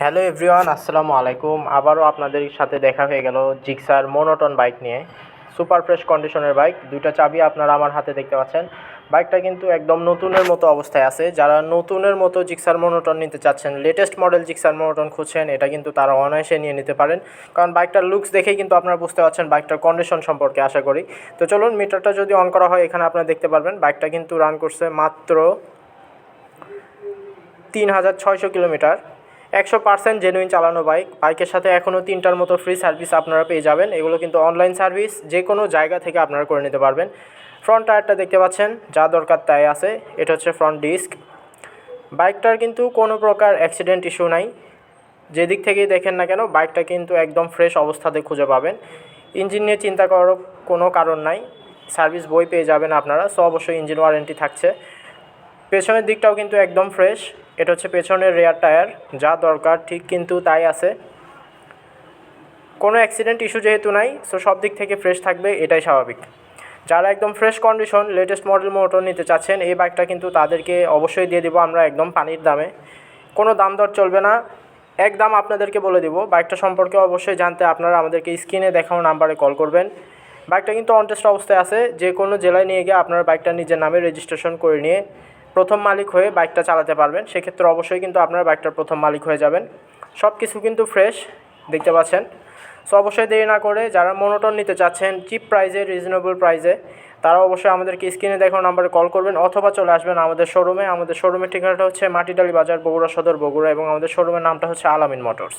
Hello everyone, আসসালামু আলাইকুম। আবারও আপনাদের সাথে দেখা হয়ে গেল জিক্সার মোনোটন বাইক নিয়ে। সুপার ফ্রেশ কন্ডিশনের বাইক, দুইটা চাবি আপনারা আমার হাতে দেখতে পাচ্ছেন। বাইকটা কিন্তু একদম নতুনের মতো অবস্থায় আছে। যারা নতুনের মতো জিক্সার মোনোটন নিতে চাচ্ছেন, লেটেস্ট মডেল জিক্সার মোনোটন খুঁজছেন, এটা কিন্তু তারা অনায়াসে নিয়ে নিতে পারেন। কারণ বাইকটার লুকস দেখেই কিন্তু আপনারা বুঝতে পারছেন বাইকটার কন্ডিশন সম্পর্কে আশা করি। তো চলুন, মিটারটা যদি অন করা হয় এখানে আপনারা দেখতে পারবেন বাইকটা কিন্তু রান করছে মাত্র 3600 কিলোমিটার। 100% জেনুইন চালানো বাইক। বাইকের সাথে এখনও 3টার মতো ফ্রি সার্ভিস আপনারা পেয়ে যাবেন। এগুলো কিন্তু অনলাইন সার্ভিস, যে কোনো জায়গা থেকে আপনারা করে নিতে পারবেন। ফ্রন্ট টায়ারটা দেখতে পাচ্ছেন, যা দরকার তাই আছে। এটা হচ্ছে ফ্রন্ট ডিস্ক। বাইকটার কিন্তু কোনো প্রকার অ্যাক্সিডেন্ট ইস্যু নাই। যেদিক থেকেই দেখেন না কেন বাইকটা কিন্তু একদম ফ্রেশ অবস্থাতে খুঁজে পাবেন। ইঞ্জিন নিয়ে চিন্তা করার কোনো কারণ নাই। সার্ভিস বই পেয়ে যাবেন আপনারা, সো অবশ্যই ইঞ্জিন ওয়ারেন্টি থাকছে। পেছনের দিকটাও কিন্তু একদম ফ্রেশ। এটা হচ্ছে পেছনের রেয়ার টায়ার, যা দরকার ঠিক কিন্তু তাই আছে। কোনো অ্যাক্সিডেন্ট ইস্যু যেহেতু নাই, সো সব দিক থেকে ফ্রেশ থাকবে, এটাই স্বাভাবিক। যারা একদম fresh condition latest model motor নিতে চাচ্ছেন, এই বাইকটা কিন্তু তাদেরকে অবশ্যই দিয়ে দিব আমরা একদম পানির দামে। কোনো দাম দর চলবে না, একদম আপনাদেরকে বলে দিব। বাইকটা সম্পর্কে অবশ্যই জানতে আপনারা আমাদেরকে স্ক্রিনে দেখানো নাম্বারে কল করবেন। বাইকটা কিন্তু অনটেস্ট অবস্থায় আছে। যে কোনো জেলায় নিয়ে গিয়ে আপনারা বাইকটা নিজের নামে রেজিস্ট্রেশন করে নিয়ে প্রথম মালিক হয়ে বাইকটা চালাতে পারবেন। সেক্ষেত্রে অবশ্যই কিন্তু আপনারা বাইকটার প্রথম মালিক হয়ে যাবেন। সব কিছু কিন্তু ফ্রেশ দেখতে পাচ্ছেন। সো অবশ্যই দেরি না করে যারা মোনোটন নিতে চাচ্ছেন চিপ প্রাইসে, রিজনেবল প্রাইসে, তারা অবশ্যই আমাদেরকে স্ক্রিনে দেখানো নাম্বারে কল করবেন অথবা চলে আসবেন আমাদের শোরুমে। আমাদের শোরুমের ঠিকানাটা হচ্ছে মাটিডালি বাজার, বগুড়া সদর, বগুড়া, এবং আমাদের শোরুমের নামটা হচ্ছে আলামিন মোটরস।